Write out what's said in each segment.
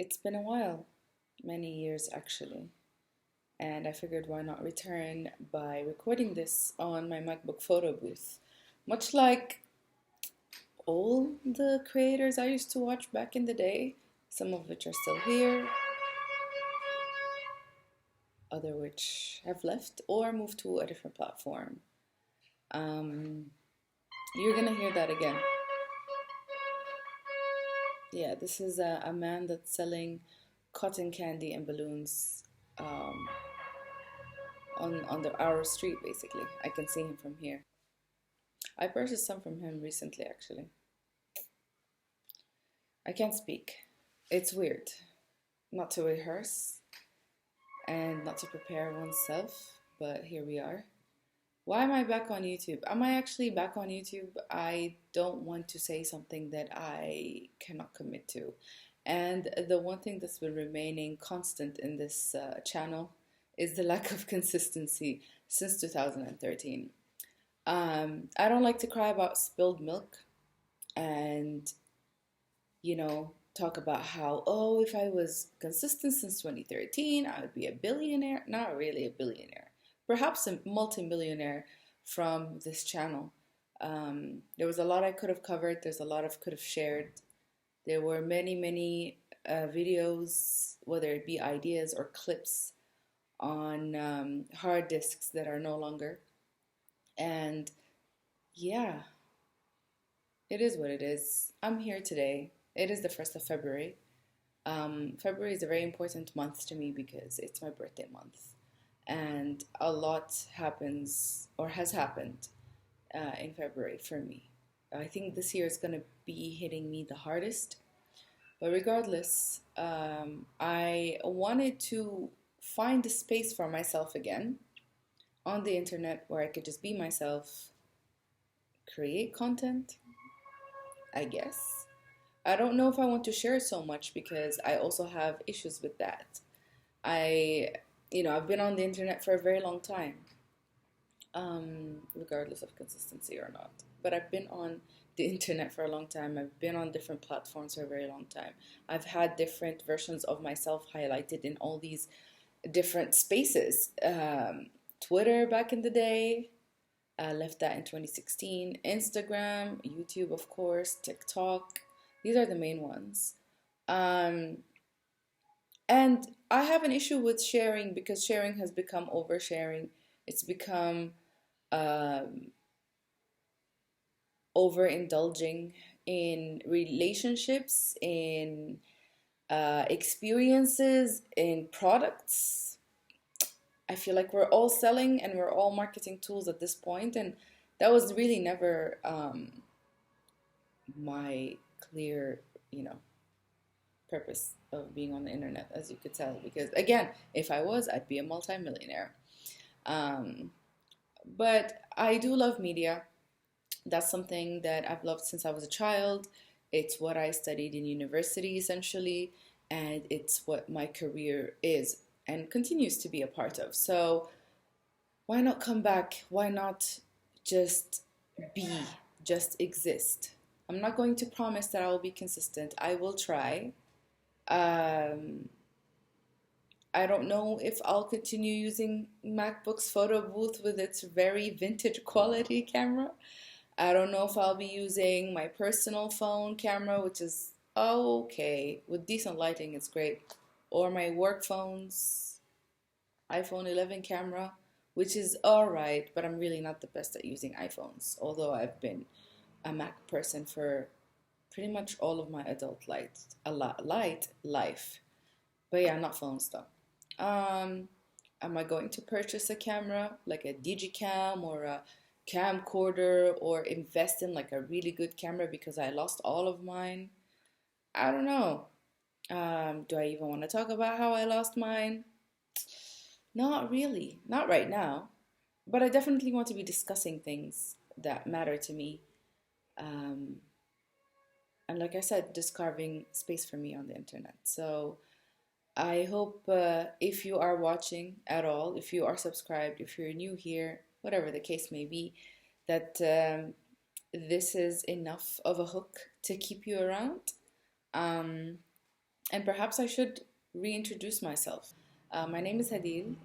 It's been a while, many years actually, and I figured why not return by recording this on my MacBook photo booth. Much like all the creators I used to watch back in the day, some of which are still here, other which have left or moved to a different platform. Um, you're gonna hear that again. Yeah, this is a man that's selling cotton candy and balloons um, on our street. Basically, I can see him from here. I purchased some from him recently, actually. I can't speak. It's weird not to rehearse and not to prepare oneself, but here we are. Why am I back on YouTube? Am I actually back on YouTube? I don't want to say something that I cannot commit to. And the one thing that's been remaining constant in this channel is the lack of consistency since 2013. I don't like to cry about spilled milk and, talk about how, oh, if I was consistent since 2013, I would be a billionaire. Not really a billionaire, perhaps a multimillionaire from this channel. There was a lot I could have covered, there's a lot I could have shared. There were many, many videos, whether it be ideas or clips on hard disks that are no longer. And yeah, it is what it is. I'm here today. It is the 1st of February. February is a very important month to me because it's my birthday month. And a lot happens or has happened in February for me. I think this year is going to be hitting me the hardest. But regardless, I wanted to find a space for myself again on the internet where I could just be myself, create content, I guess. I don't know if I want to share so much because I also have issues with that. I've been on the internet for a very long time, regardless of consistency or not. But I've been on the internet for a long time. I've been on different platforms for a very long time. I've had different versions of myself highlighted in all these different spaces. Twitter back in the day, I left that in 2016. Instagram, YouTube, of course, TikTok. These are the main ones. Um, and I have an issue with sharing because sharing has become oversharing. It's become um, overindulging in relationships, in experiences, in products. I feel like we're all selling and we're all marketing tools at this point, and that was really never my clear, you know, purpose of being on the internet, as you could tell. Because again, if I was, I'd be a multimillionaire. Um, but I do love media. That's something that I've loved since I was a child. It's what I studied in university essentially, and it's what my career is and continues to be a part of. So why not come back? Why not just be, just exist? I'm not going to promise that I will be consistent. I will try. Um, I don't know if I'll continue using MacBook's photo booth with its very vintage quality camera. I don't know if I'll be using my personal phone camera, which is okay. With decent lighting, it's great. Or my work phone's iPhone 11 camera, which is alright, but I'm really not the best at using iPhones, although I've been a Mac person for pretty much all of my adult light life. But yeah, not phones though. Um, am I going to purchase a camera like a digicam or a camcorder or invest in like a really good camera because I lost all of mine? I don't know. Do I even want to talk about how I lost mine? Not really. Not right now. But I definitely want to be discussing things that matter to me. Um, and like I said, just carving space for me on the internet. So I hope if you are watching at all, if you are subscribed, if you're new here, whatever the case may be, that this is enough of a hook to keep you around. Um, And perhaps I should reintroduce myself. My name is Hadil.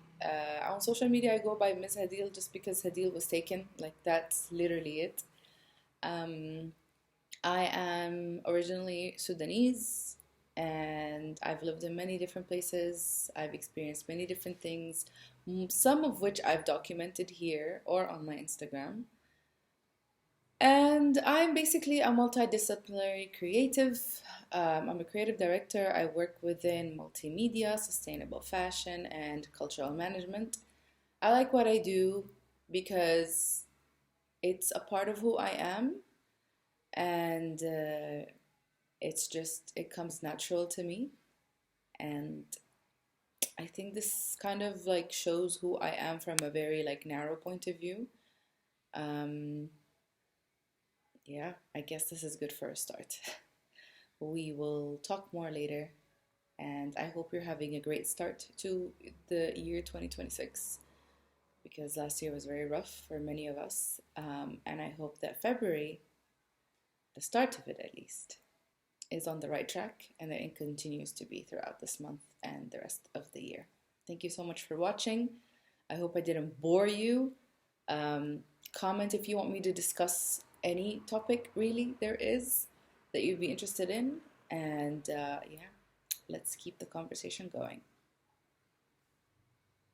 On social media, I go by Miss Hadil just because Hadil was taken. Like, that's literally it. Um, I am originally Sudanese and I've lived in many different places. I've experienced many different things, some of which I've documented here or on my Instagram. And I'm basically a multidisciplinary creative. I'm a creative director. I work within multimedia, sustainable fashion, and cultural management. I like what I do because it's a part of who I am, and it comes natural to me. And I think this kind of like shows who I am from a very like narrow point of view. Um, yeah, I guess this is good for a start. We will talk more later, and I hope you're having a great start to the year 2026 because last year was very rough for many of us. And I hope that February, the start of it at least, is on the right track and that it continues to be throughout this month and the rest of the year. Thank you so much for watching. I hope I didn't bore you. Um, Comment if you want me to discuss any topic really there is that you'd be interested in. And yeah, let's keep the conversation going.